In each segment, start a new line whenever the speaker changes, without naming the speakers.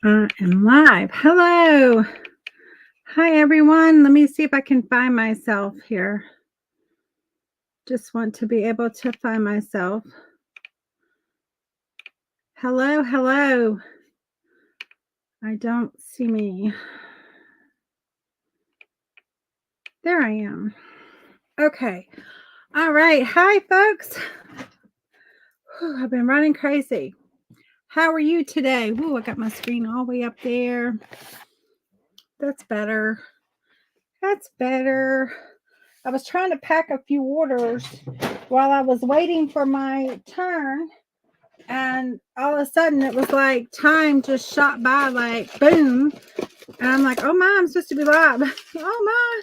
I am live. Hello. Hi, everyone. Let me see if I can find myself here. Just want to be able to find myself. Hello, hello. I don't see me. There I am. Okay. All right. Hi, folks. Whew, I've been running crazy. How are you today? Whoa, I got my screen all the way up there. That's better. That's better. I was trying to pack a few orders while I was waiting for my turn. And all of a sudden it was like time just shot by, like boom. And I'm like, oh my, I'm supposed to be live. Oh my,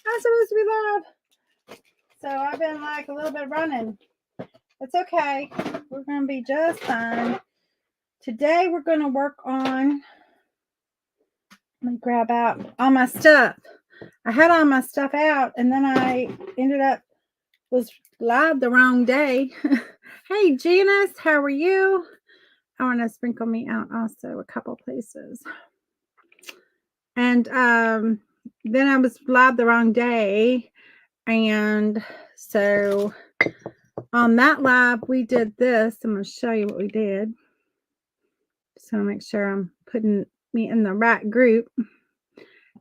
I'm supposed to be live. So I've been like a little bit running. It's okay. We're going to be just fine. Today we're going to work on, let me grab out all my stuff. I had all my stuff out and then I ended up, was live the wrong day. Hey, Janice, how are you? I want to sprinkle me out also a couple places. And then I was live the wrong day. And so on that live, we did this. I'm going to show you what we did. Just want to make sure I'm putting me in the right group.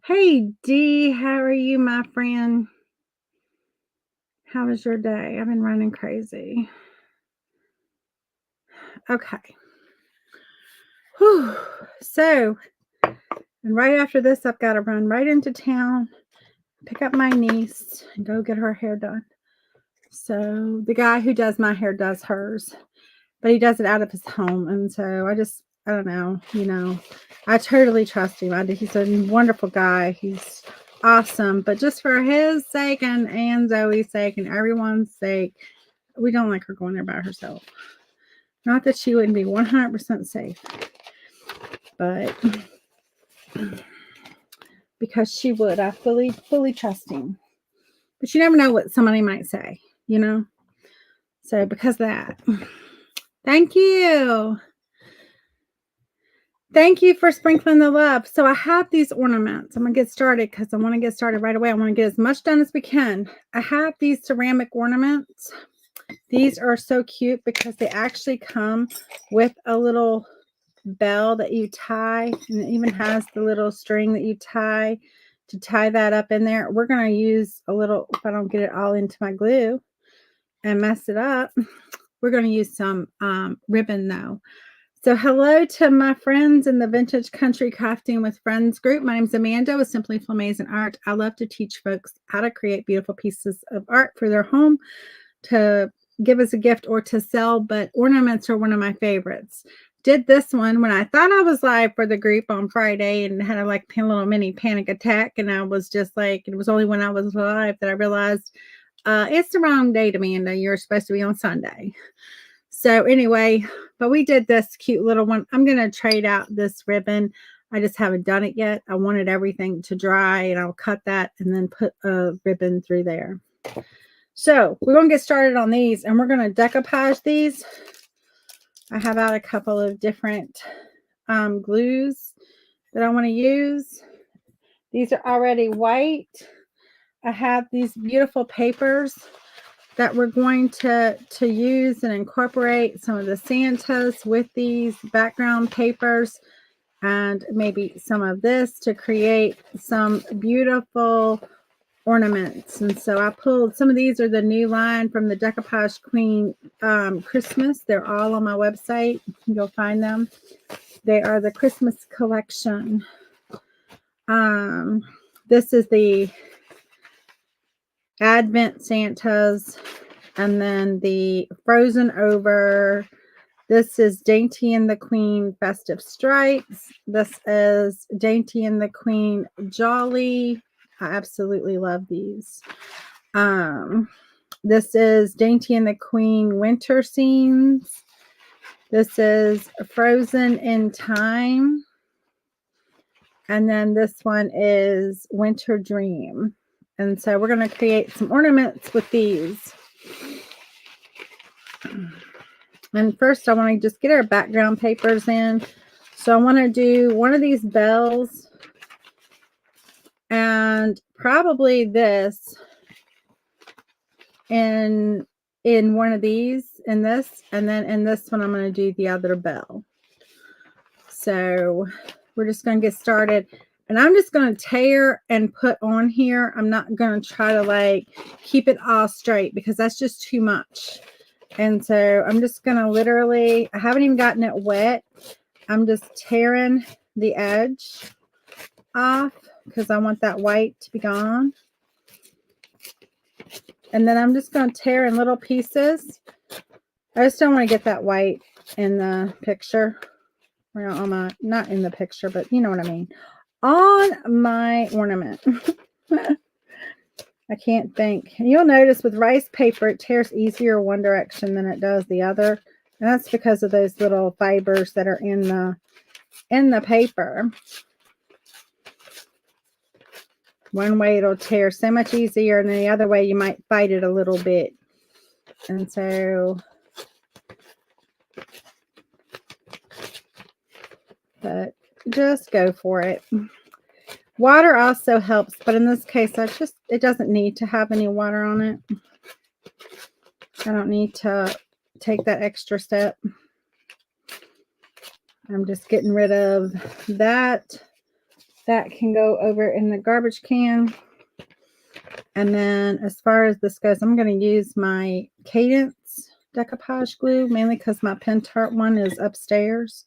Hey, Dee, how are you, my friend? How was your day? I've been running crazy. Okay. Whew. So, and right after this, I've got to run right into town, pick up my niece, and go get her hair done. So the guy who does my hair does hers, but he does it out of his home. And so I don't know, I totally trust him. He's a wonderful guy. He's awesome. But just for his sake and Zoe's sake and everyone's sake, we don't like her going there by herself. Not that she wouldn't be 100% safe, but because she would, I fully trust him. But you never know what somebody might say, So because of that, thank you. Thank you for sprinkling the love. So I have these ornaments. I'm going to get started because I want to get started right away. I want to get as much done as we can. I have these ceramic ornaments. These are so cute because they actually come with a little bell that you tie, and it even has the little string that you tie to tie that up in there. We're going to use a little, if I don't get it all into my glue and mess it up, we're going to use some ribbon though. So hello to my friends in the Vintage Country Crafting with Friends group. My name is Amanda with Simply Flamazing Art. I love to teach folks how to create beautiful pieces of art for their home to give as a gift or to sell, but ornaments are one of my favorites. Did this one when I thought I was live for the group on Friday and had a little mini panic attack. And I was just like, it was only when I was live that I realized it's the wrong day, Amanda. You're supposed to be on Sunday. So anyway, but we did this cute little one. I'm going to trade out this ribbon. I just haven't done it yet. I wanted everything to dry, and I'll cut that and then put a ribbon through there. So we're going to get started on these, and we're going to decoupage these. I have out a couple of different glues that I want to use. These are already white. I have these beautiful papers that we're going to use and incorporate some of the Santas with these background papers and maybe some of this to create some beautiful ornaments. And so I pulled, some of these are the new line from the Decoupage Queen Christmas. They're all on my website. You'll find them. They are the Christmas collection. This is the Advent Santas, and then the Frozen Over. This is Dainty and the Queen Festive Stripes. This is Dainty and the Queen Jolly. I absolutely love these. This is Dainty and the Queen Winter Scenes. This is Frozen in Time. And then this one is Winter Dream. And so we're going to create some ornaments with these. And first I want to just get our background papers in. So I want to do one of these bells and probably this in one of these, in this, and then in this one I'm going to do the other bell. So we're just going to get started, and I'm just going to tear and put on here. I'm not going to try to like keep it all straight because that's just too much. And so I'm just going to literally, I haven't even gotten it wet. I'm just tearing the edge off because I want that white to be gone. And then I'm just going to tear in little pieces. I just don't want to get that white in the picture. Well, on my, not in the picture, but you know what I mean. On my ornament. I can't think. And you'll notice with rice paper, it tears easier one direction than it does the other. And that's because of those little fibers that are in the paper. One way it'll tear so much easier, and then the other way you might fight it a little bit. And so, but just go for it. Water also helps, but in this case, it doesn't need to have any water on it. I don't need to take that extra step. I'm just getting rid of that. That can go over in the garbage can. And then as far as this goes, I'm going to use my Cadence decoupage glue, mainly because my pen tart one is upstairs.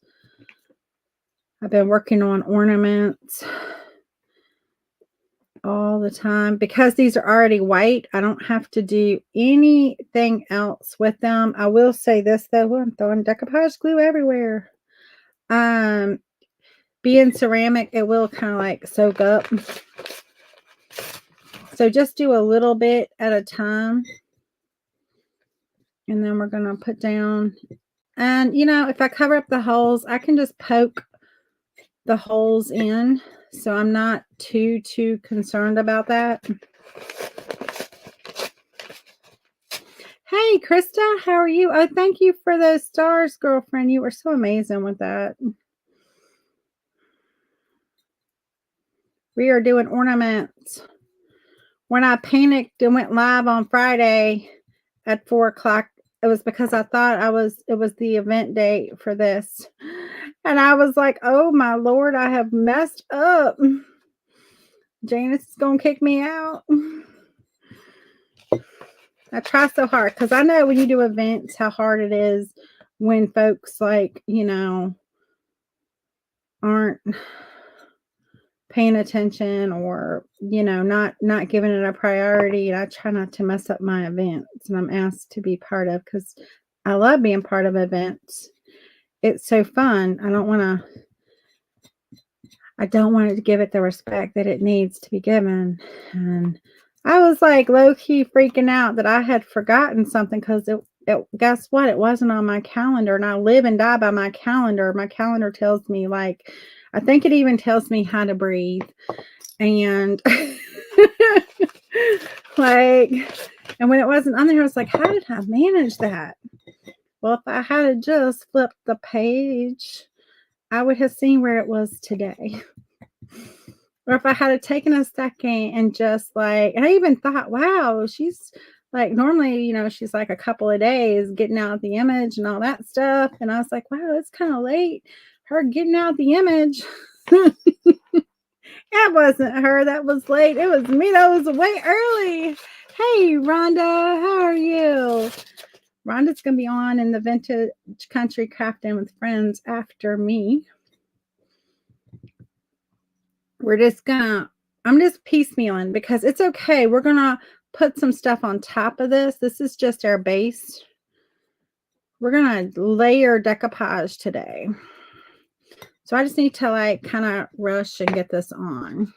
I've been working on ornaments all the time. Because these are already white, I don't have to do anything else with them. I will say this though, I'm throwing decoupage glue everywhere. Being ceramic, it will kind of like soak up. So just do a little bit at a time. And then we're going to put down, and you know, if I cover up the holes, I can just poke the holes in. So I'm not too concerned about that. Hey, Krista, how are you? Oh, thank you for those stars, girlfriend. You were so amazing with that. We are doing ornaments. When I panicked and went live on Friday at 4 o'clock, it was because I thought it was the event date for this. And I was like, oh my Lord, I have messed up. Janice is going to kick me out. I try so hard because I know when you do events how hard it is when folks like, you know, aren't paying attention or, you know, not giving it a priority. And I try not to mess up my events, and I'm asked to be part of because I love being part of events. It's so fun. I don't want to give it the respect that it needs to be given. And I was like low-key freaking out that I had forgotten something because guess what? It wasn't on my calendar, and I live and die by my calendar. My calendar tells me, like, I think it even tells me how to breathe. And like, and when it wasn't on there, I was like, how did I manage that? Well, if I had just flipped the page, I would have seen where it was today. Or if I had taken a second and just like, and I even thought, wow, she's like, normally, you know, she's like a couple of days getting out the image and all that stuff. And I was like, wow, it's kind of late. Her getting out the image. That wasn't her. That was late. It was me. That was way early. Hey, Rhonda, how are you? Rhonda's going to be on in the Vintage Country Crafting with Friends after me. We're just gonna, I'm just piecemealing because it's okay. We're gonna put some stuff on top of this. This is just our base. We're gonna layer decoupage today. So I just need to like kind of rush and get this on.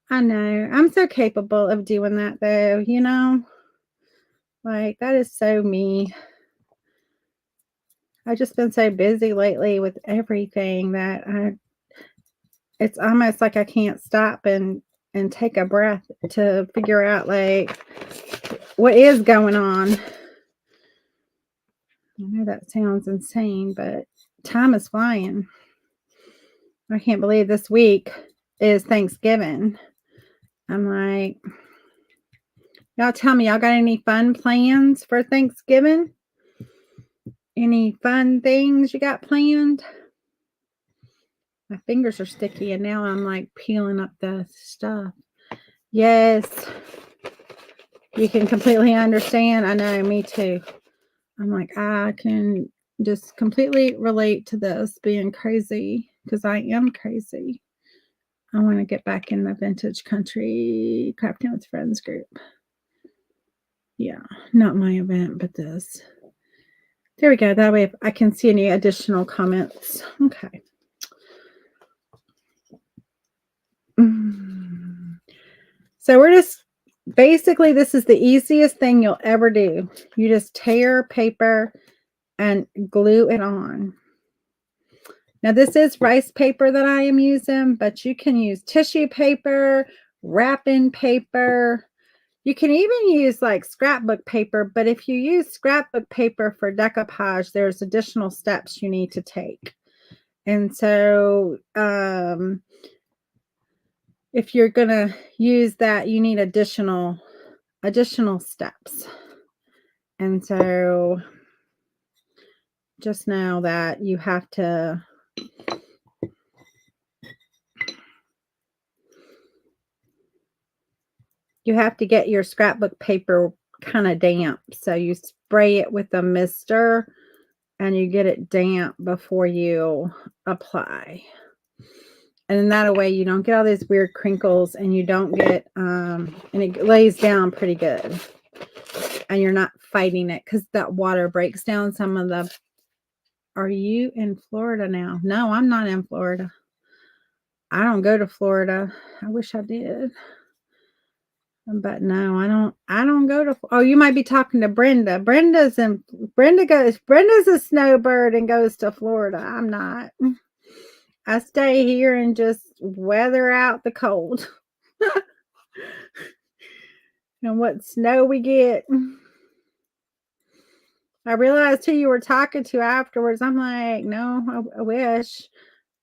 I know, I'm so capable of doing that though, you know? Like, that is so me. I've just been so busy lately with everything that it's almost like I can't stop and take a breath to figure out like what is going on. I know that sounds insane, but time is flying. I can't believe this week is Thanksgiving. I'm like, y'all tell me, y'all got any fun plans for Thanksgiving? Any fun things you got planned? My fingers are sticky and now I'm like peeling up the stuff. Yes, you can completely understand. I know, me too. I'm like, I can just completely relate to this being crazy because I am crazy. I want to get back in the vintage country crafting with friends group. Yeah, not my event, but this. There we go. That way I can see any additional comments. Okay. So we're just basically, this is the easiest thing you'll ever do. You just tear paper and glue it on. Now this is rice paper that I am using, but you can use tissue paper, wrapping paper. You can even use like scrapbook paper, but if you use scrapbook paper for decoupage, there's additional steps you need to take. And so if you're going to use that, you need additional steps. And so just know that you have to get your scrapbook paper kind of damp. So you spray it with a mister and you get it damp before you apply. And in that way, you don't get all these weird crinkles and you don't get, and it lays down pretty good. And you're not fighting it because that water breaks down some of the, are you in Florida now? No, I'm not in Florida. I don't go to Florida. I wish I did. But no, I don't go to, oh, you might be talking to Brenda. Brenda's a snowbird and goes to Florida. I'm not. I stay here and just weather out the cold. And what snow we get. I realized who you were talking to afterwards. I'm like, no, I wish.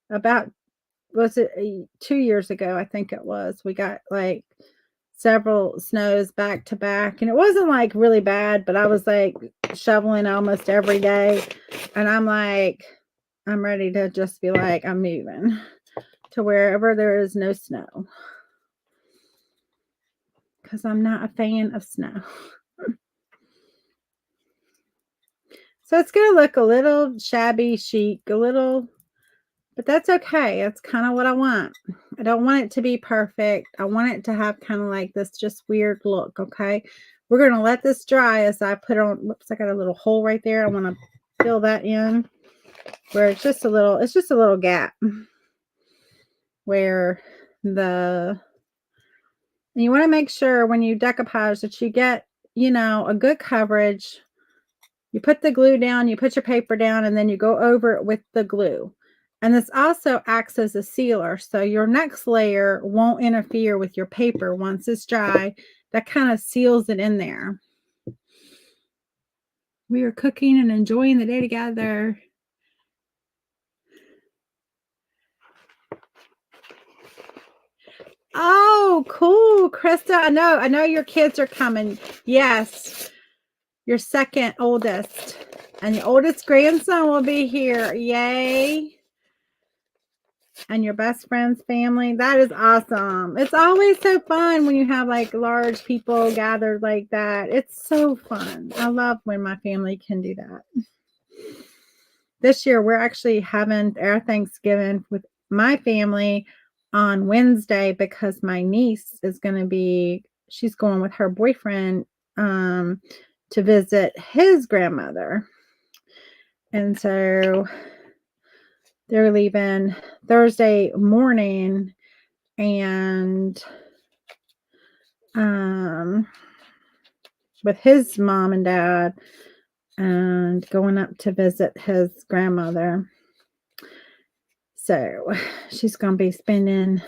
About, was it 2 years ago? I think it was. We got like several snows back to back, and it wasn't like really bad, but I was like shoveling almost every day, and I'm like, I'm ready to just be like, I'm moving to wherever there is no snow because I'm not a fan of snow. So it's going to look a little shabby chic, a little, but that's okay. That's kind of what I want. I don't want it to be perfect. I want it to have kind of like this just weird look, okay? We're going to let this dry as I put on, whoops, I got a little hole right there. I want to fill that in where it's just a little gap where you want to make sure when you decoupage that you get, a good coverage. You put the glue down, you put your paper down, and then you go over it with the glue. And this also acts as a sealer. So your next layer won't interfere with your paper once it's dry. That kind of seals it in there. We are cooking and enjoying the day together. Oh, cool, Krista. I know your kids are coming. Yes. Your second oldest. And your oldest grandson will be here. Yay. And your best friend's family. That is awesome. It's always so fun when you have like large people gathered like that. It's so fun. I love when my family can do that. This year, we're actually having our Thanksgiving with my family on Wednesday because my niece is going to be, she's going with her boyfriend to visit his grandmother. And so they're leaving Thursday morning and with his mom and dad and going up to visit his grandmother. So she's going to be spending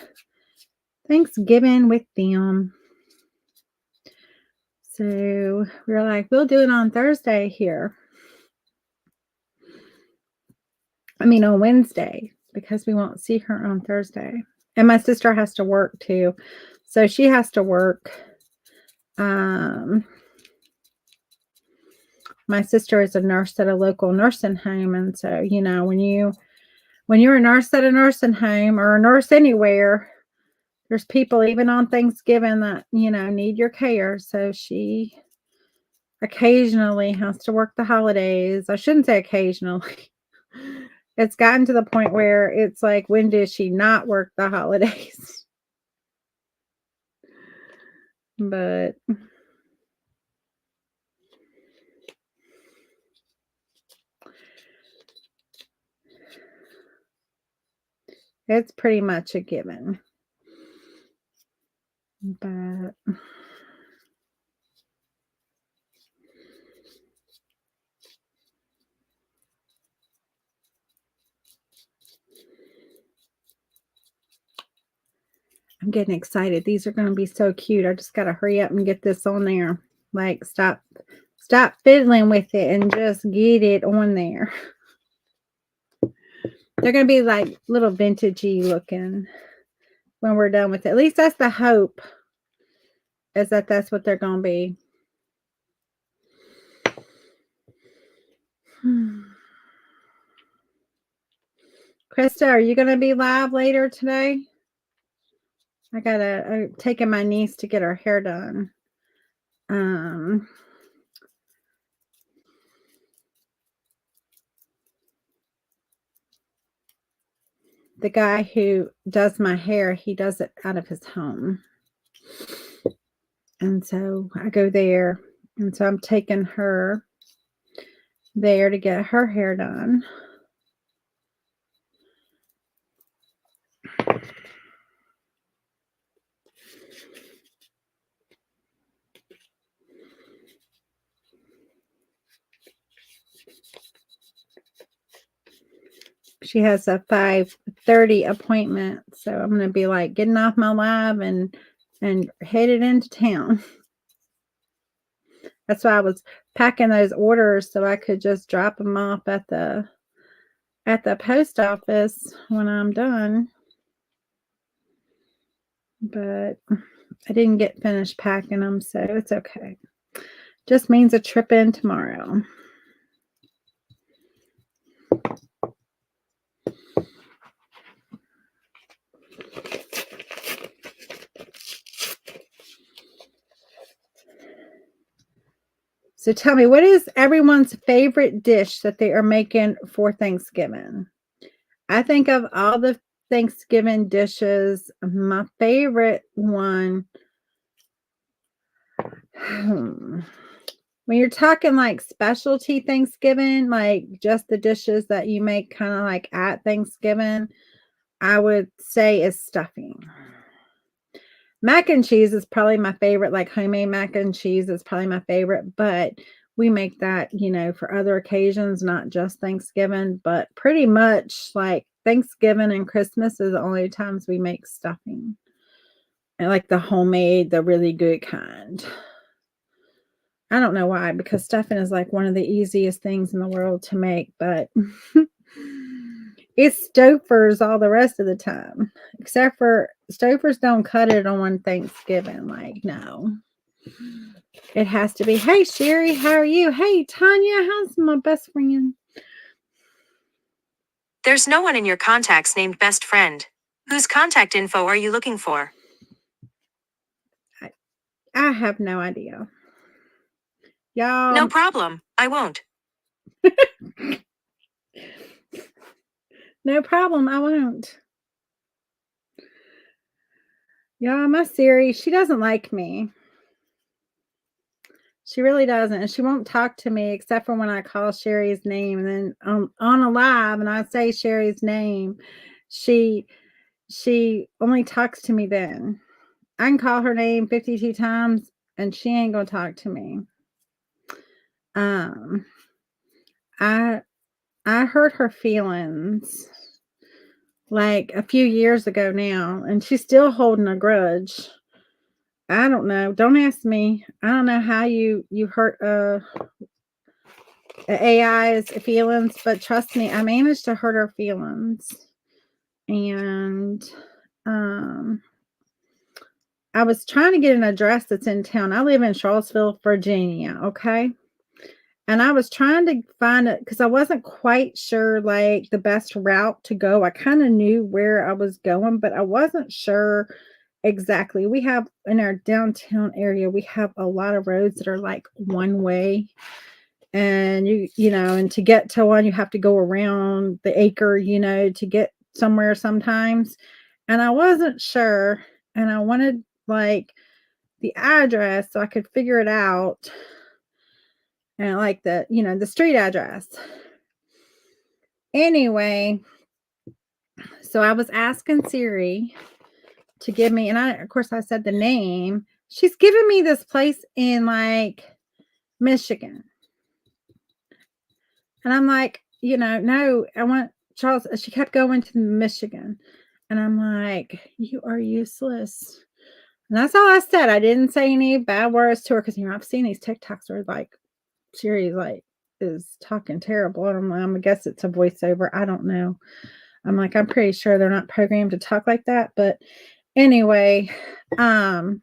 Thanksgiving with them. So we're like, we'll do it on Thursday here. I mean, on Wednesday. because we won't see her on Thursday. And my sister has to work too. So she has to work. My sister is a nurse at a local nursing home. And so, you know, when you're a nurse at a nursing home or a nurse anywhere, there's people even on Thanksgiving that, you know, need your care. So she occasionally has to work the holidays. I shouldn't say occasionally. It's gotten to the point where it's like, when does she not work the holidays? But it's pretty much a given. But I'm getting excited. These are going to be so cute. I just got to hurry up and get this on there. Like, stop fiddling with it and just get it on there. They're going to be like little vintagey looking when we're done with it. At least that's the hope, is that that's what they're going to be. Krista, are you going to be live later today? I'm taking my niece to get her hair done. The guy who does my hair, he does it out of his home. And so I go there. And so I'm taking her there to get her hair done. She has a 5:30 appointment. So I'm going to be like getting off my live and headed into town. That's why I was packing those orders so I could just drop them off at the post office when I'm done. But I didn't get finished packing them, so it's okay. Just means a trip in tomorrow. So tell me, what is everyone's favorite dish that they are making for Thanksgiving? I think of all the Thanksgiving dishes, my favorite one, when you're talking like specialty Thanksgiving, like just the dishes that you make kind of like at Thanksgiving, I would say is stuffing. Mac and cheese is probably my favorite, like homemade mac and cheese is probably my favorite, but we make that, you know, for other occasions, not just Thanksgiving, but pretty much like Thanksgiving and Christmas is the only times we make stuffing. And like the homemade, the really good kind. I don't know why, because stuffing is like one of the easiest things in the world to make, but it's Stouffer's all the rest of the time, except for Stouffer's don't cut it on Thanksgiving. Like, no, it has to be. Hey, Sherry, how are you? Hey, Tanya, how's my best friend?
There's no one in your contacts named best friend. Whose contact info are you looking for?
I have no idea. Y'all.
No problem. I won't.
No problem. I won't. Y'all, my Siri, she doesn't like me. She really doesn't. And she won't talk to me except for when I call Sherry's name. And then on a live and I say Sherry's name, she only talks to me then. I can call her name 52 times and she ain't gonna talk to me. I hurt her feelings like a few years ago now, and she's still holding a grudge. I don't know. Don't ask me. I don't know how you hurt AI's feelings, but trust me, I managed to hurt her feelings. and I was trying to get an address that's in town. I live in Charlottesville, Virginia, okay? And I was trying to find it because I wasn't quite sure, like, the best route to go. I kinda knew where I was going, but I wasn't sure exactly. We have in our downtown area, we have a lot of roads that are, like, one way, and and to get to one, you have to go around the acre, to get somewhere sometimes, and I wasn't sure, and I wanted, like, the address so I could figure it out, and like the street address. Anyway, so I was asking Siri to give me, and of course I said the name. She's giving me this place in like Michigan. And I'm like, no, I want Charles. She kept going to Michigan. And I'm like, you are useless. And that's all I said. I didn't say any bad words to her because I've seen these TikToks where like Siri like is talking terrible. And I guess it's a voiceover. I don't know. I'm like, I'm pretty sure they're not programmed to talk like that. But anyway, and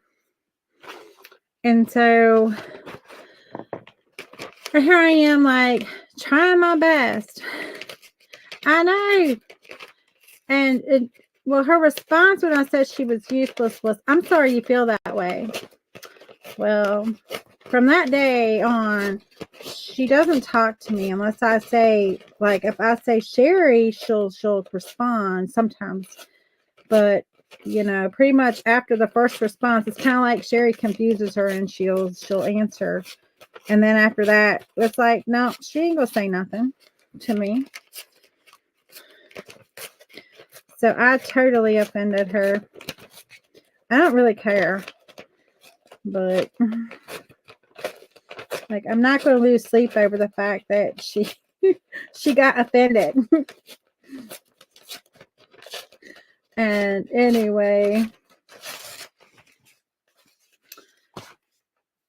so here I am, like, trying my best. I know. And well, her response when I said she was useless was, "I'm sorry you feel that way." Well, from that day on, she doesn't talk to me unless I say, like, if I say Sherry, she'll respond sometimes. But pretty much after the first response, it's kind of like Sherry confuses her and she'll answer. And then after that, it's like, no, she ain't gonna say nothing to me. So I totally offended her. I don't really care. But like, I'm not gonna lose sleep over the fact that she got offended. And anyway,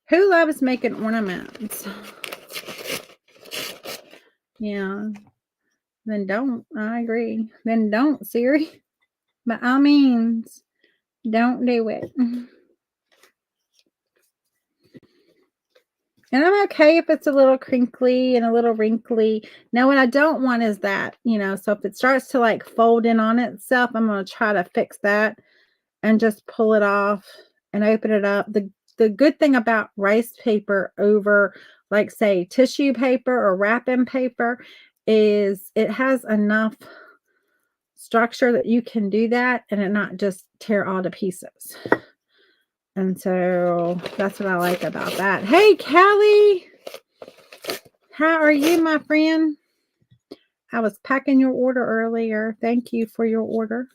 who loves making ornaments? Yeah. Then don't. I agree. Then don't, Siri. By all means, don't do it. And I'm okay if it's a little crinkly and a little wrinkly. Now, what I don't want is that, so if it starts to like fold in on itself, I'm going to try to fix that and just pull it off and open it up. The good thing about rice paper over, like, say, tissue paper or wrapping paper is it has enough structure that you can do that and it not just tear all to pieces. And so that's what I like about that. Hey, Callie, how are you, my friend? I was packing your order earlier. Thank you for your order.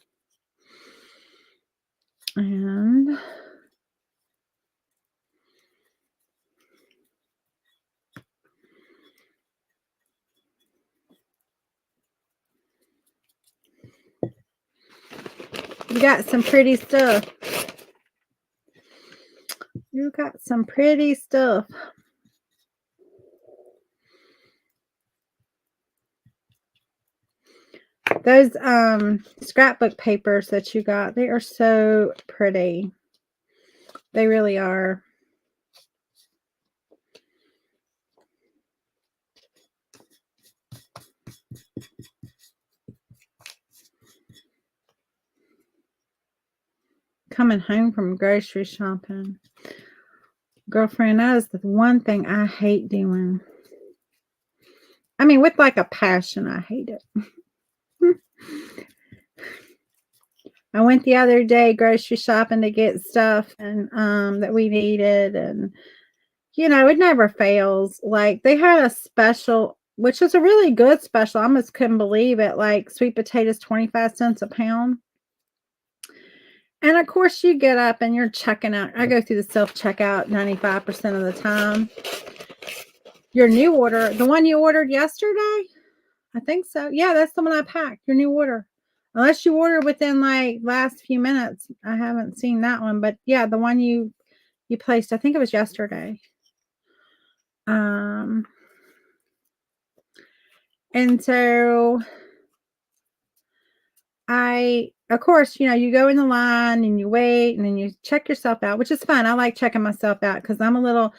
And you got some pretty stuff. You got some pretty stuff. Those scrapbook papers that you got, they are so pretty. They really are. Coming home from grocery shopping. Girlfriend, that is the one thing I hate doing. I mean, with like a passion, I hate it. I went the other day grocery shopping to get stuff and that we needed, and it never fails. Like, they had a special, which was a really good special. I almost couldn't believe it. Like, sweet potatoes 25 cents a pound. And of course you get up and you're checking out. I go through the self-checkout 95% of the time. Your new order, the one you ordered yesterday? I think so. Yeah, that's the one I packed. Your new order. Unless you order within like last few minutes. I haven't seen that one. But yeah, the one you placed, I think it was yesterday. And so of course, you go in the line and you wait and then you check yourself out, which is fun. I like checking myself out because I'm a little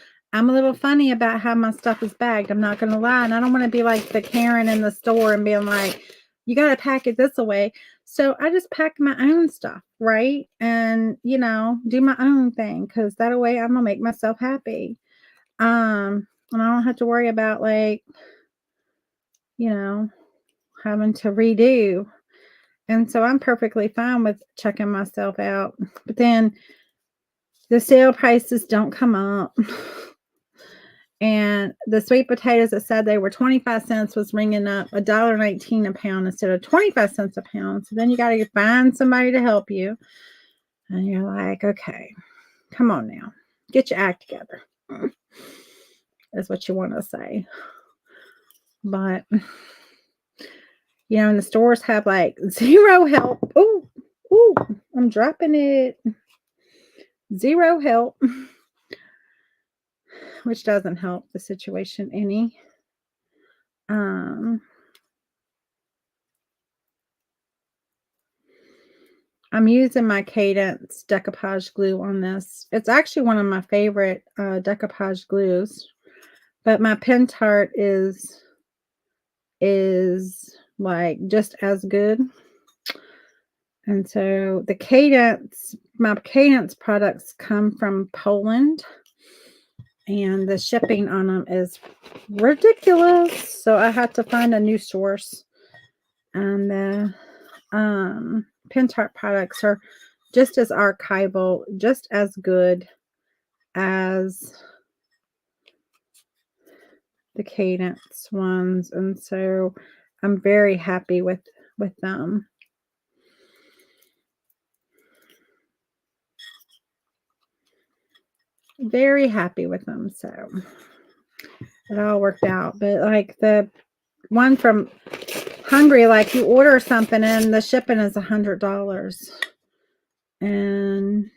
funny about how my stuff is bagged. I'm not gonna lie. And I don't want to be like the Karen in the store and being like, you gotta pack it this away. So I just pack my own stuff, right? And do my own thing because that way I'm gonna make myself happy. And I don't have to worry about like, you know, having to redo. And so I'm perfectly fine with checking myself out. But then the sale prices don't come up. And the sweet potatoes that said they were 25 cents was ringing up $1.19 a pound instead of 25 cents a pound. So then you got to find somebody to help you. And you're like, okay, come on now. Get your act together. Is what you want to say. But and the stores have like zero help. Ooh, I'm dropping it. Zero help, which doesn't help the situation any. I'm using my Cadence decoupage glue on this. It's actually one of my favorite decoupage glues, but my pen tart is like just as good. And so my Cadence products come from Poland, and the shipping on them is ridiculous. So I had to find a new source. And the pen tart products are just as archival, just as good as the Cadence ones. And so I'm very happy with them. Very happy with them. So it all worked out. But like the one from Hungary, like you order something and the shipping is $100. And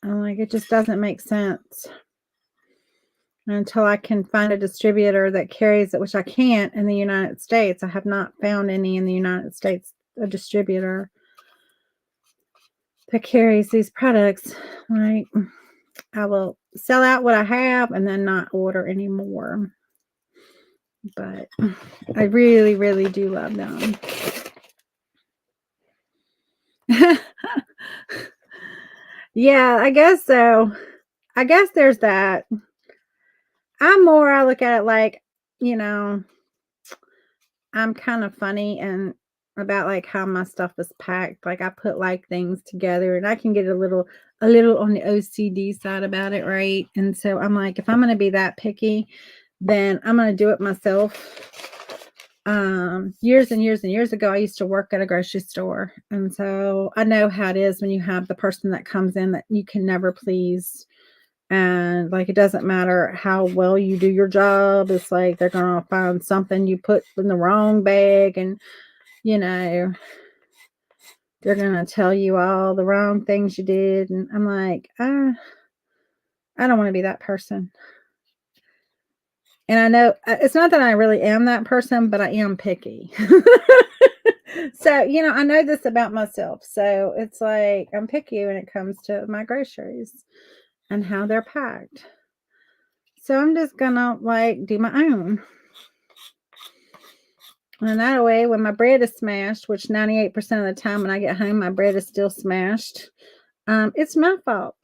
I'm like, it just doesn't make sense until I can find a distributor that carries it, which I can't in the United States. I have not found any in the United States, a distributor that carries these products. Like, I will sell out what I have and then not order anymore. But I really, really do love them. Yeah, I guess so. I guess there's that. I look at it like, I'm kind of funny and about like how my stuff is packed. Like I put like things together and I can get a little on the OCD side about it, right? And so I'm like, if I'm going to be that picky, then I'm going to do it myself. Years and years and years ago, I used to work at a grocery store. And so I know how it is when you have the person that comes in that you can never please. And like, it doesn't matter how well you do your job. It's like, they're going to find something you put in the wrong bag. And, they're going to tell you all the wrong things you did. And I'm like, I don't want to be that person. And I know it's not that I really am that person, but I am picky. So, I know this about myself. So it's like, I'm picky when it comes to my groceries and how they're packed. So I'm just gonna like do my own. And that way, when my bread is smashed, which 98% of the time when I get home, my bread is still smashed, it's my fault.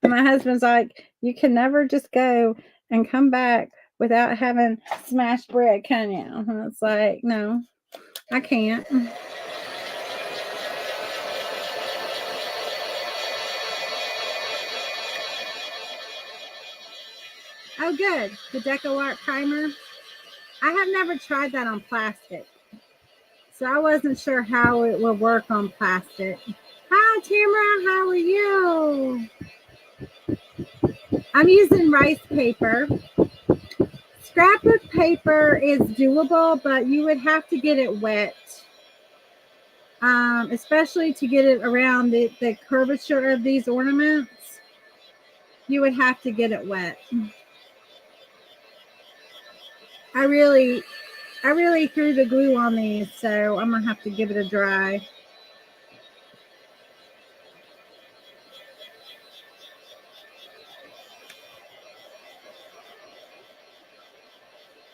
And my husband's like, you can never just go and come back without having smashed bread, can you? And it's like, no, I can't. Oh, good. The Deco Art Primer. I have never tried that on plastic. So I wasn't sure how it would work on plastic. Hi, Tamara. How are you? I'm using rice paper. Scrapbook paper is doable, but you would have to get it wet. Especially to get it around the curvature of these ornaments. You would have to get it wet. I I really threw the glue on these, so I'm going to have to give it a dry.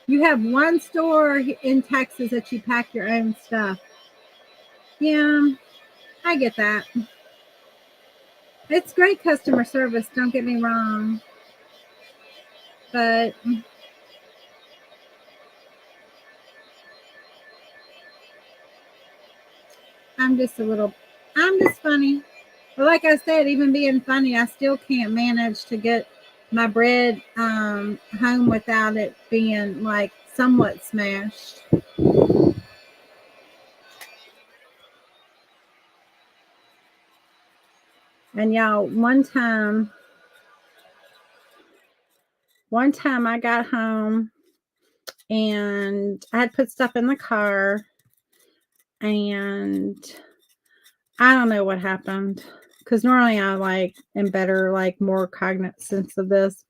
You have one store in Texas that you pack your own stuff. Yeah, I get that. It's great customer service, don't get me wrong. But I'm just funny. But like I said, even being funny, I still can't manage to get my bread home without it being like somewhat smashed. And y'all, one time I got home and I had put stuff in the car and I don't know what happened because normally I like am better, like more cognizant of this.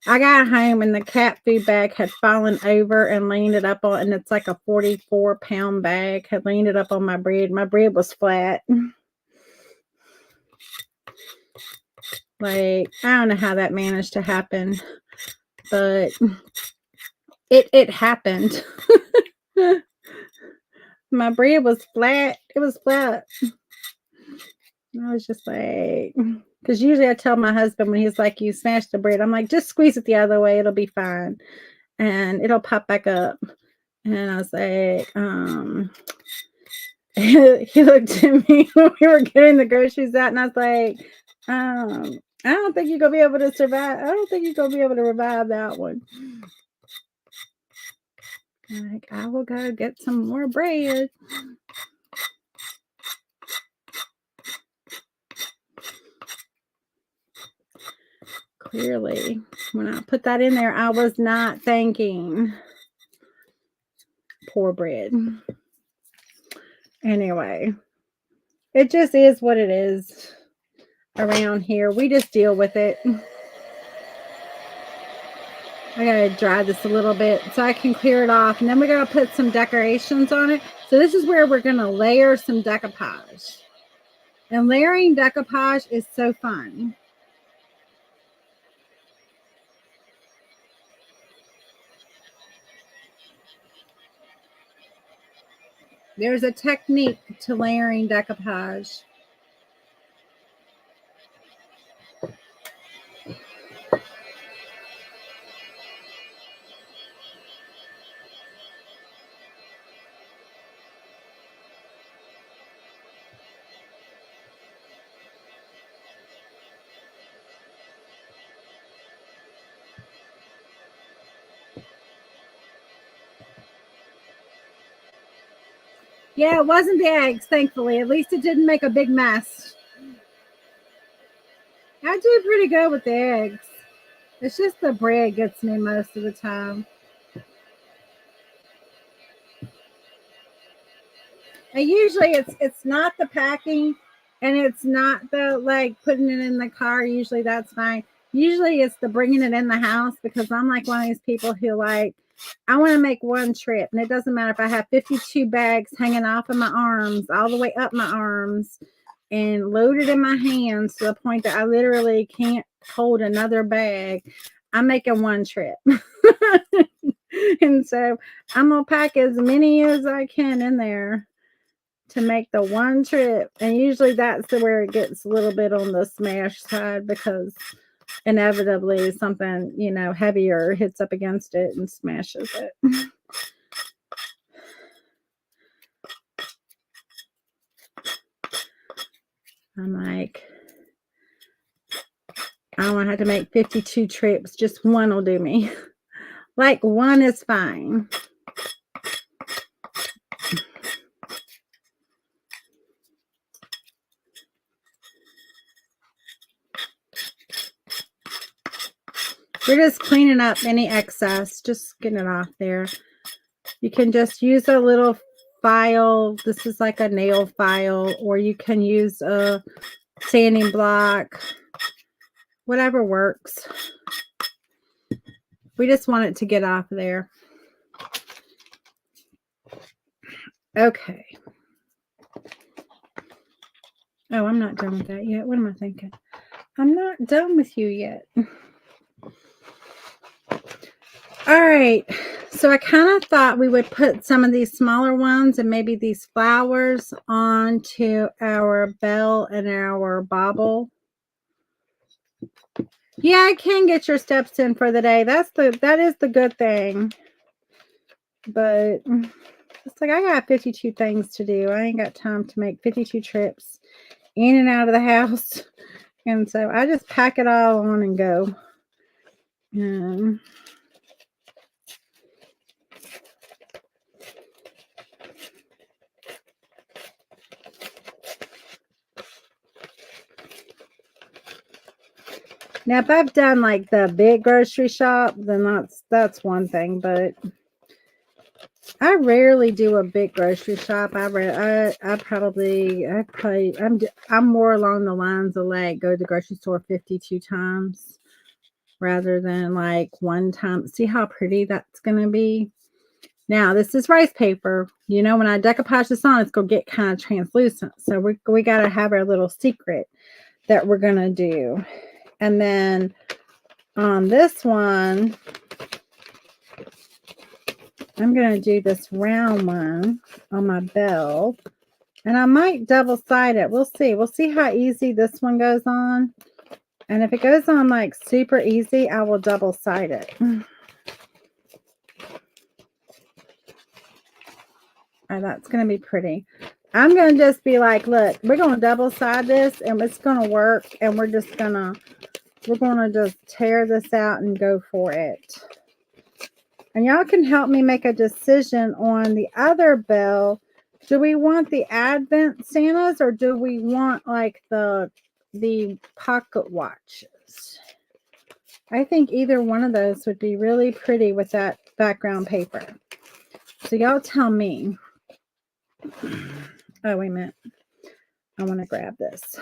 I got home and the cat food bag had fallen over and landed up on, and it's like a 44-pound bag, had landed up on my bread. My bread was flat. Like, I don't know how that managed to happen, but it happened. My bread was flat. It was flat. I was just like, because usually I tell my husband when he's like, you smashed the bread, I'm like, just squeeze it the other way. It'll be fine. And it'll pop back up. And I was like, he looked at me when we were getting the groceries out, and I was like, I don't think you're going to be able to survive. I don't think you're going to be able to revive that one. Like, I will go get some more bread. Clearly, when I put that in there, I was not thinking. Poor bread. Anyway, it just is what it is around here. We just deal with it. I gotta dry this a little bit so I can clear it off, and then we gotta put some decorations on it. So this is where we're gonna layer some decoupage. And layering decoupage is so fun. There's a technique to layering decoupage. Yeah, it wasn't the eggs, thankfully. At least it didn't make a big mess. I do pretty good with the eggs. It's just the bread gets me most of the time. And usually it's not the packing and it's not the like putting it in the car. Usually that's fine. Usually it's the bringing it in the house because I'm like one of these people who like, I want to make one trip. And it doesn't matter if I have 52 bags hanging off of my arms, all the way up my arms and loaded in my hands to the point that I literally can't hold another bag. I'm making one trip. And so I'm going to pack as many as I can in there to make the one trip. And usually that's where it gets a little bit on the smash side because inevitably something, you know, heavier hits up against it and smashes it. I'm like, I don't want to have to make 52 trips. Just one will do me. Like one is fine. We're just cleaning up any excess, just getting it off there. You can just use a little file. This is like a nail file, or you can use a sanding block, whatever works. We just want it to get off there. Okay. Oh, I'm not done with that yet. What am I thinking? I'm not done with you yet. All right. So I kind of thought we would put some of these smaller ones and maybe these flowers onto our bell and our bauble. Yeah, I can get your steps in for the day. That is the good thing. But it's like I got 52 things to do. I ain't got time to make 52 trips in and out of the house. And so I just pack it all on and go. Now, if I've done like the big grocery shop, then that's one thing. But I rarely do a big grocery shop. I'm more along the lines of like go to the grocery store 52 times rather than like one time. See how pretty that's gonna be. Now this is rice paper. You know, when I decoupage this on, it's gonna get kind of translucent. So we gotta have our little secret that we're gonna do. And then on this one, I'm going to do this round one on my bell. And I might double side it. We'll see. We'll see how easy this one goes on. And if it goes on like super easy, I will double side it. Oh, that's going to be pretty. I'm going to just be like, look, we're going to double side this and it's going to work. And we're going to just tear this out and go for it. And y'all can help me make a decision on the other bell. Do we want the Advent Santas or do we want like the pocket watches? I think either one of those would be really pretty with that background paper. So y'all tell me. Oh, wait a minute. I want to grab this.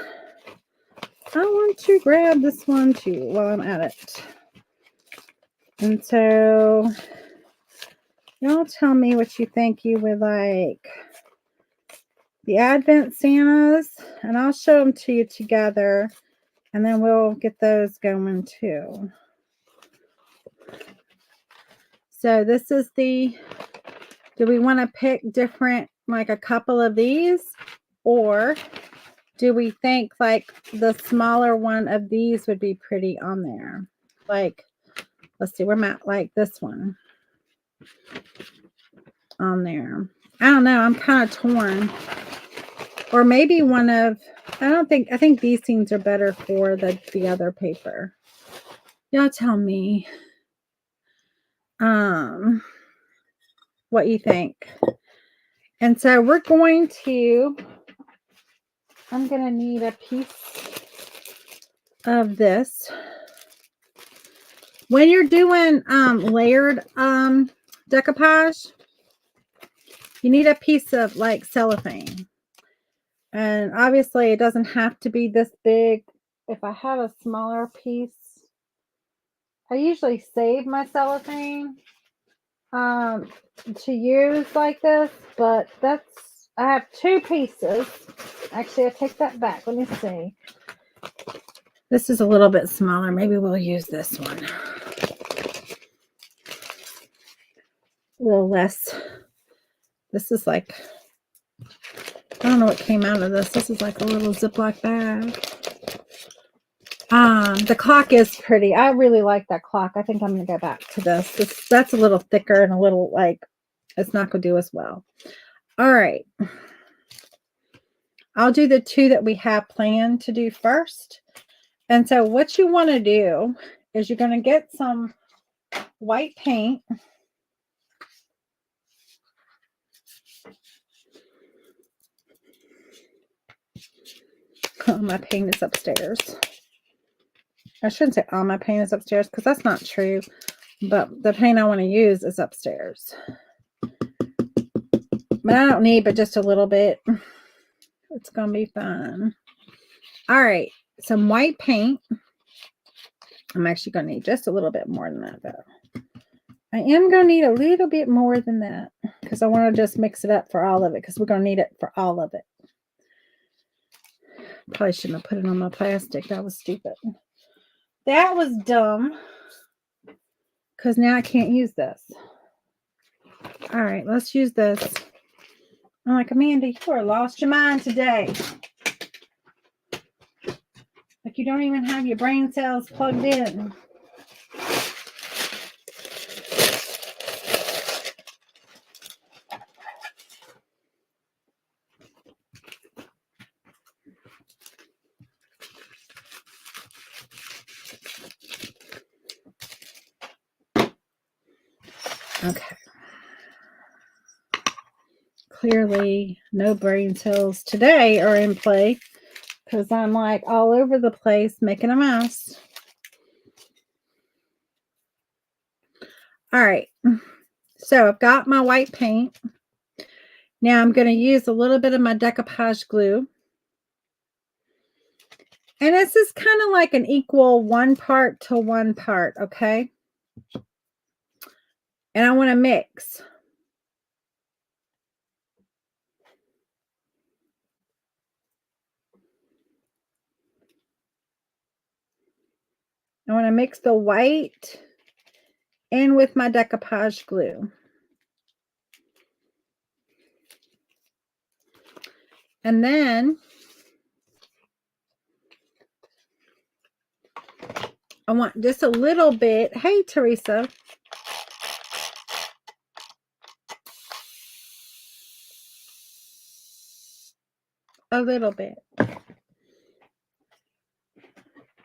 I want to grab this one too while I'm at it. And so y'all tell me what you think you would like. The Advent Santas, and I'll show them to you together, and then we'll get those going too. So this is do we want to pick different, like a couple of these, or do we think like the smaller one of these would be pretty on there? Like, let's see, we're at like this one on there. I don't know. I'm kind of torn. Or maybe I think these things are better for the other paper. Y'all tell me what you think. And so I'm going to need a piece of this. When you're doing layered decoupage, you need a piece of like cellophane. And obviously it doesn't have to be this big. If I have a smaller piece, I usually save my cellophane to use like this, but I have two pieces. Actually, I take that back. Let me see. This is a little bit smaller. Maybe we'll use this one. A little less. This is like, I don't know what came out of this. This is like a little Ziploc bag. The clock is pretty. I really like that clock. I think I'm going to go back to this. That's a little thicker and a little like, it's not going to do as well. All right. I'll do the two that we have planned to do first. And so what you want to do is you're going to get some white paint. Oh, my paint is upstairs. I shouldn't say all my paint is upstairs because that's not true. But the paint I want to use is upstairs. But I don't need but just a little bit. It's going to be fun. All right. Some white paint. I'm actually going to need just a little bit more than that though. I am going to need a little bit more than that because I want to just mix it up for all of it because we're going to need it for all of it. Probably shouldn't have put it on my plastic. That was stupid. That was dumb because now I can't use this. All right, let's use this. I'm like, Amanda, you are lost your mind today. Like you don't even have your brain cells plugged in. Okay. Clearly, no brain cells today are in play because I'm like all over the place making a mess. All right. So I've got my white paint. Now I'm going to use a little bit of my decoupage glue. And this is kind of like an equal 1 part to 1 part, okay? And I want to mix. I want to mix the white in with my decoupage glue. And then I want just a little bit. Hey, Teresa. A little bit. Of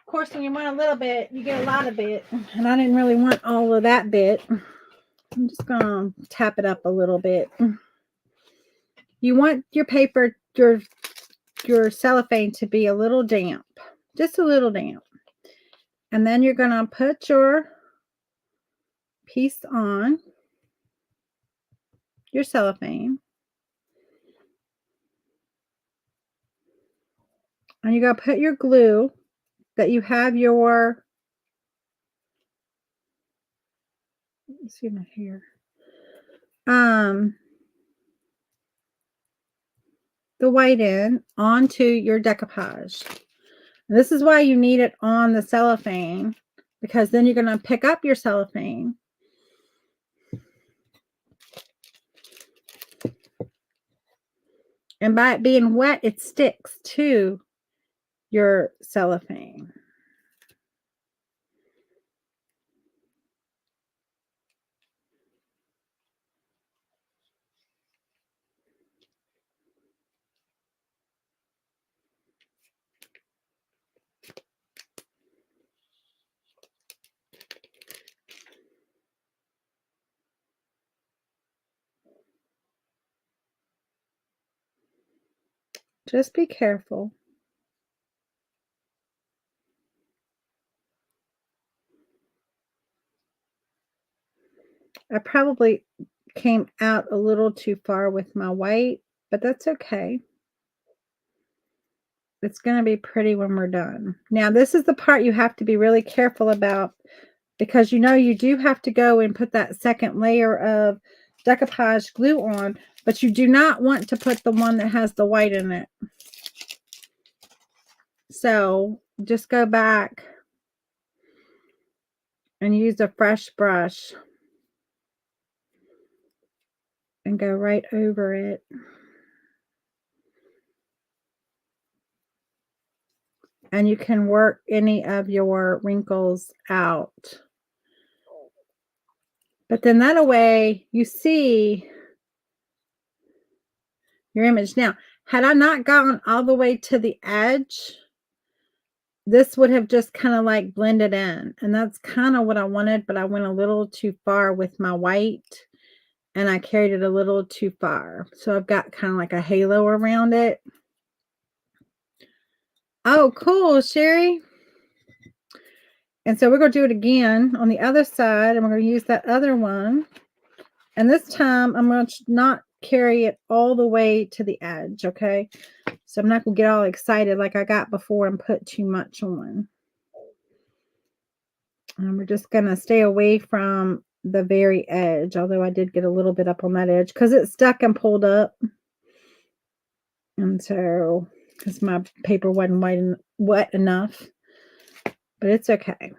course, when you want a little bit, you get a lot of it. And I didn't really want all of that bit. I'm just going to tap it up a little bit. You want your paper, your cellophane to be a little damp. Just a little damp. And then you're going to put your piece on your cellophane. And you're going to put your glue that you have your, let's see my hair. The white in onto your decoupage. And this is why you need it on the cellophane, because then you're going to pick up your cellophane. And by it being wet, it sticks to your cellophane. Just be careful. I probably came out a little too far with my white, but that's okay. It's going to be pretty when we're done. Now, this is the part you have to be really careful about because you know you do have to go and put that second layer of decoupage glue on, but you do not want to put the one that has the white in it. So just go back and use a fresh brush and go right over it. And you can work any of your wrinkles out. But then that way you see your image. Now, had I not gone all the way to the edge, this would have just kind of like blended in. And that's kind of what I wanted, but I went a little too far with my white and I carried it a little too far. So I've got kind of like a halo around it. Oh, cool, Sherry. And so we're going to do it again on the other side, and we're going to use that other one. And this time I'm going to not carry it all the way to the edge, okay? So I'm not going to get all excited like I got before and put too much on. And we're just going to stay away from the very edge, although I did get a little bit up on that edge because it's stuck and pulled up. And so, because my paper wasn't wet enough, but it's okay.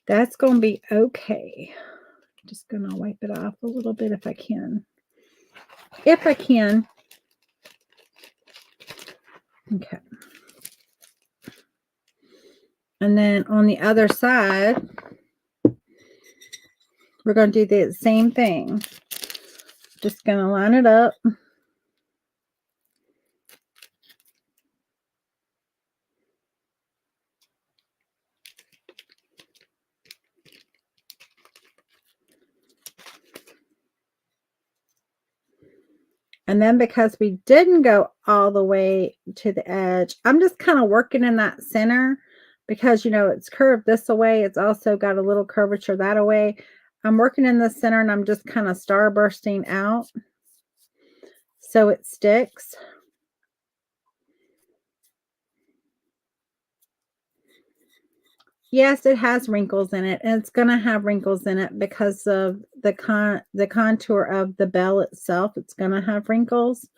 That's going to be okay. Just going to wipe it off a little bit if I can. If I can. Okay. And then on the other side, we're going to do the same thing. Just going to line it up. And then because we didn't go all the way to the edge, I'm just kind of working in that center because, you know, it's curved this way. It's also got a little curvature that way. I'm working in the center and I'm just kind of starbursting out so it sticks. Yes, it has wrinkles in it, and it's going to have wrinkles in it because of the contour of the bell itself. It's going to have wrinkles,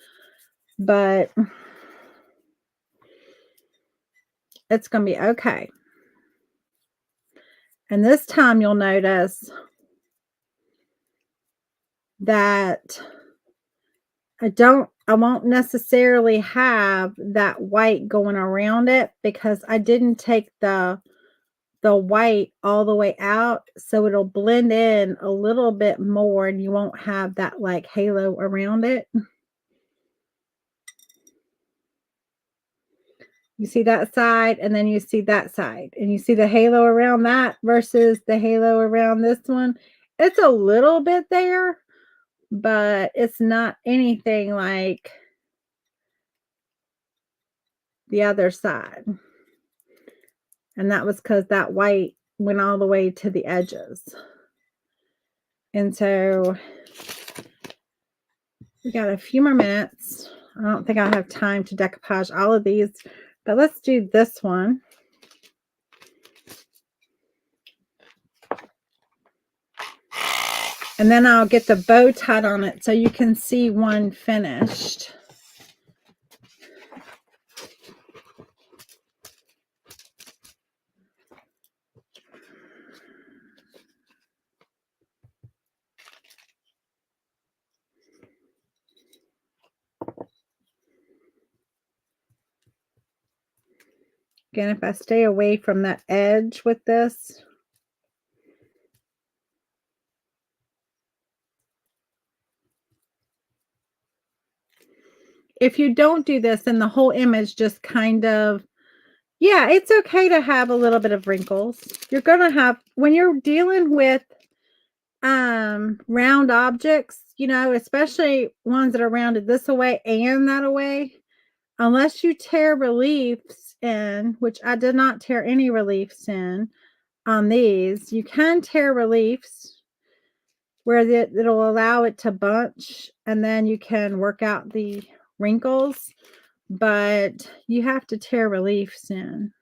but it's going to be okay. And this time you'll notice that I won't necessarily have that white going around it because I didn't take the white all the way out, so it'll blend in a little bit more and you won't have that like halo around it. You see that side and then you see that side and you see the halo around that versus the halo around this one. It's a little bit there, but it's not anything like the other side. And that was because that white went all the way to the edges. And so we got a few more minutes. I don't think I'll have time to decoupage all of these, but let's do this one. And then I'll get the bow tied on it so you can see one finished. Again, if I stay away from that edge with this, if you don't do this, then the whole image just kind of, yeah, it's okay to have a little bit of wrinkles. You're going to have, when you're dealing with round objects, you know, especially ones that are rounded this way and that way, unless you tear reliefs in, which I did not tear any reliefs in on these, you can tear reliefs where it'll allow it to bunch and then you can work out the wrinkles, but you have to tear reliefs in.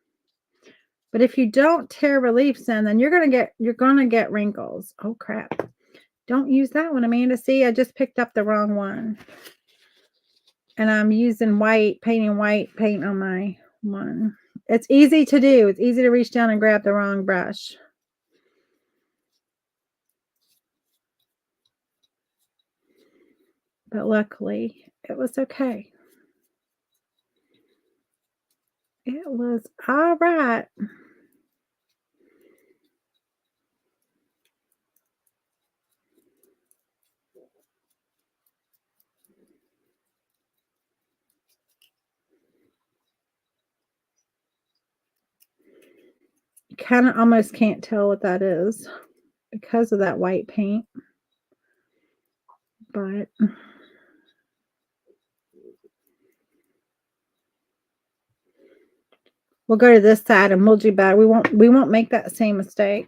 But if you don't tear reliefs in, then you're gonna get wrinkles. Oh crap. Don't use that one, Amanda. See, I just picked up the wrong one. And I'm using white, painting white paint on my one. It's easy to do. It's easy to reach down and grab the wrong brush. But luckily, it was okay. It was all right. You kind of almost can't tell what that is because of that white paint. But we'll go to this side and we'll do better. We won't make that same mistake.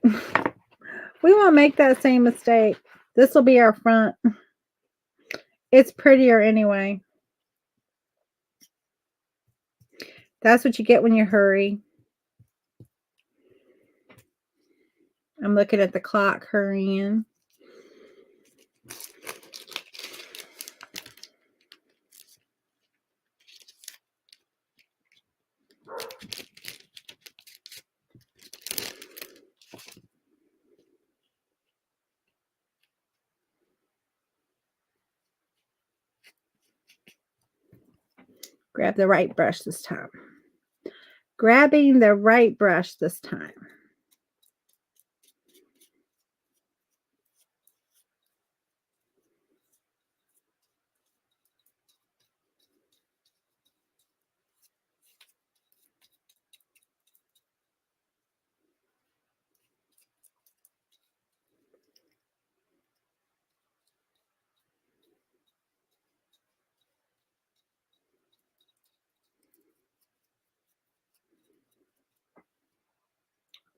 We won't make that same mistake. This will be our front. It's prettier anyway. That's what you get when you hurry. I'm looking at the clock hurrying. Grab the right brush this time. Grabbing the right brush this time.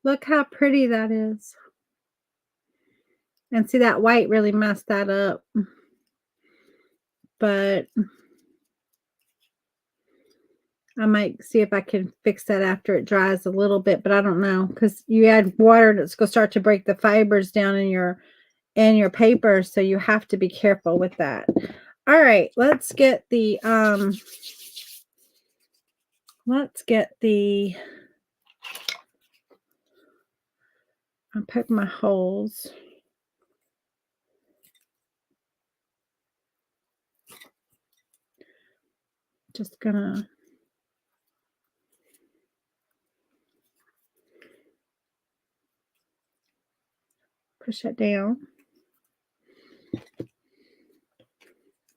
Look how pretty that is. And see, that white really messed that up. But I might see if I can fix that after it dries a little bit, but I don't know, because you add water and it's going to start to break the fibers down in your paper, so you have to be careful with that. All right, let's get the I'll poke my holes. Just gonna push it down.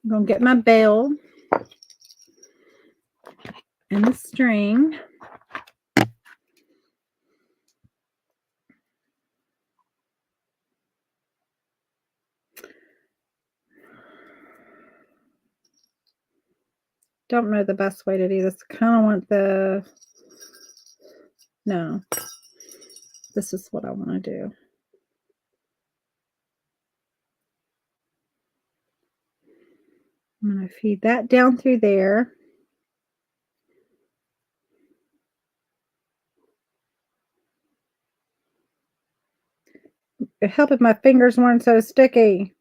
I'm gonna get my bell and the string. Don't know the best way to do this. Kind of want the, no, this is what I want to do. I'm going to feed that down through there. It helped if my fingers weren't so sticky.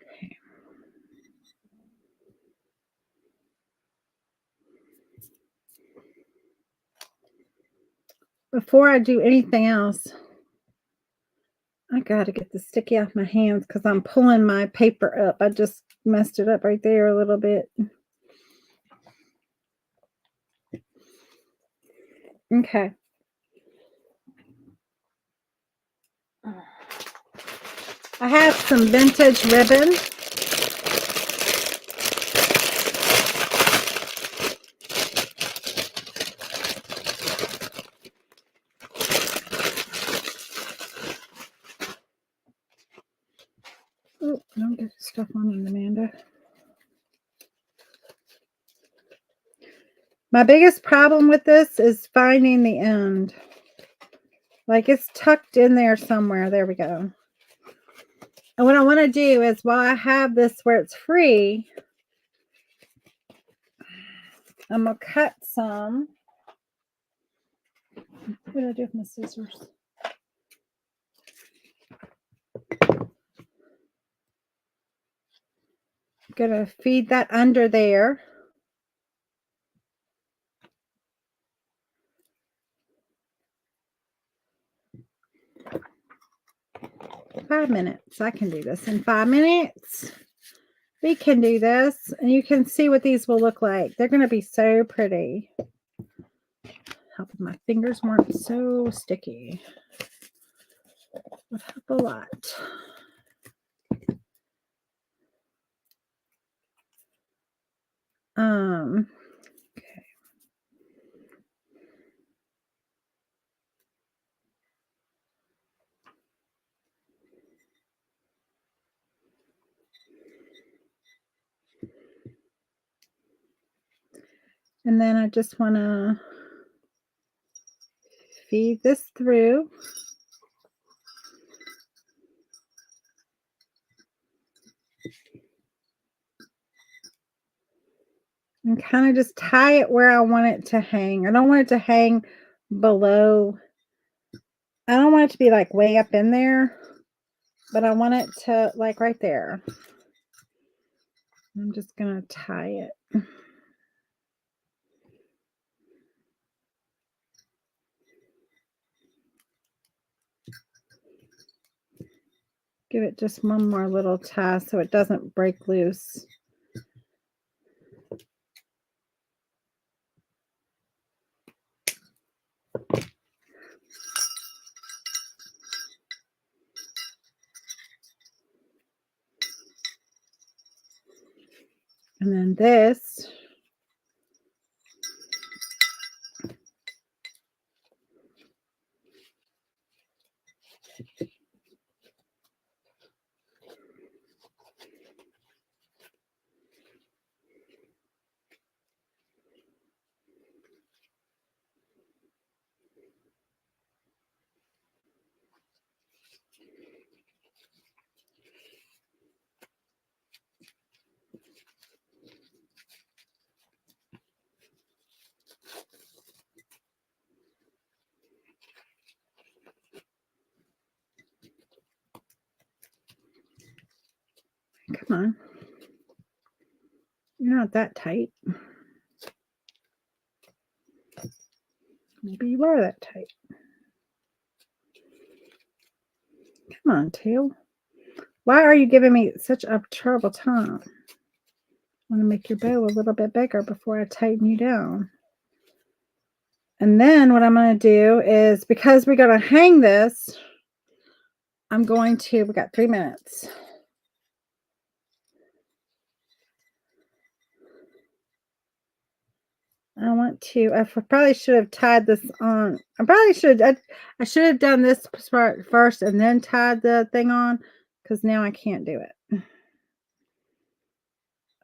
Okay. Before I do anything else, I got to get the sticky off my hands because I'm pulling my paper up. I just messed it up right there a little bit. Okay. I have some vintage ribbon. Oh, don't get stuff on it, Amanda. My biggest problem with this is finding the end. Like it's tucked in there somewhere. There we go. And what I want to do is, while I have this where it's free, I'm going to cut some. What did I do with my scissors? I'm going to feed that under there. Five minutes. I can do this in 5 minutes. We can do this. And you can see what these will look like. They're going to be so pretty. Help if my fingers weren't so sticky. Would help a lot. Okay. And then I just want to feed this through. And kind of just tie it where I want it to hang. I don't want it to hang below. I don't want it to be like way up in there, but I want it to like right there. I'm just going to tie it. Give it just one more little tie so it doesn't break loose. And then this, come on. You're not that tight. Maybe you are that tight. Come on, tail. Why are you giving me such a terrible time? I want to make your bow a little bit bigger before I tighten you down. And then what I'm going to do is, because we're going to hang this, we got 3 minutes. I probably should have tied this on. I should have done this part first and then tied the thing on, because now I can't do it.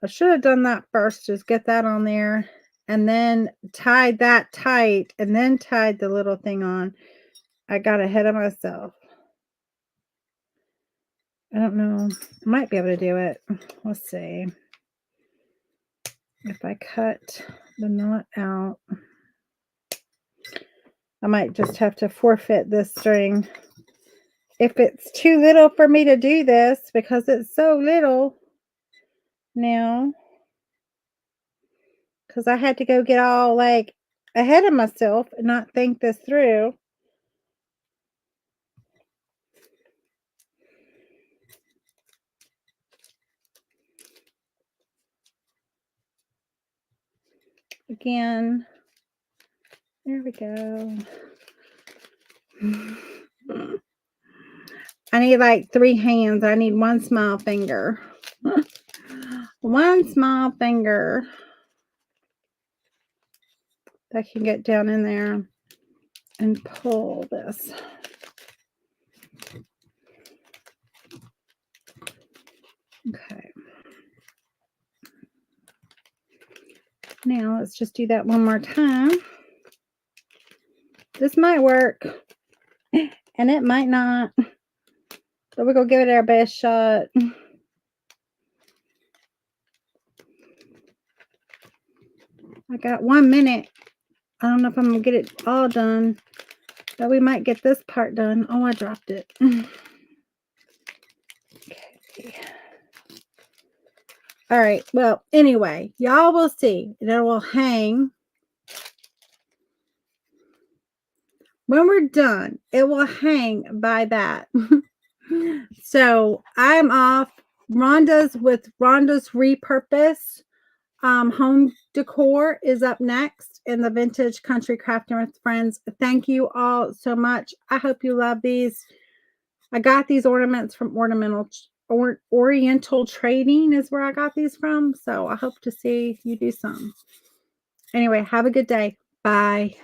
I should have done that first, just get that on there, and then tied that tight, and then tied the little thing on. I got ahead of myself. I don't know. I might be able to do it. Let's see. If I cut the knot out, I might just have to forfeit this string. If it's too little for me to do this, because it's so little now, because I had to go get all like ahead of myself and not think this through. Again, there we go. I need like 3 hands. I need 1 small finger. 1 small finger that can get down in there and pull this. Okay. Now let's just do that one more time. This might work and it might not, but we're going to give it our best shot. I got 1 minute. I don't know if I'm going to get it all done, but we might get this part done. Oh, I dropped it. Okay. All right. Well, anyway, y'all will see. It will hang. When we're done, it will hang by that. So I'm off. Rhonda's Repurpose Home Decor is up next in the Vintage Country Crafting with Friends. Thank you all so much. I hope you love these. I got these ornaments from Oriental Trading is where I got these from. So I hope to see you do some. Anyway, have a good day. Bye.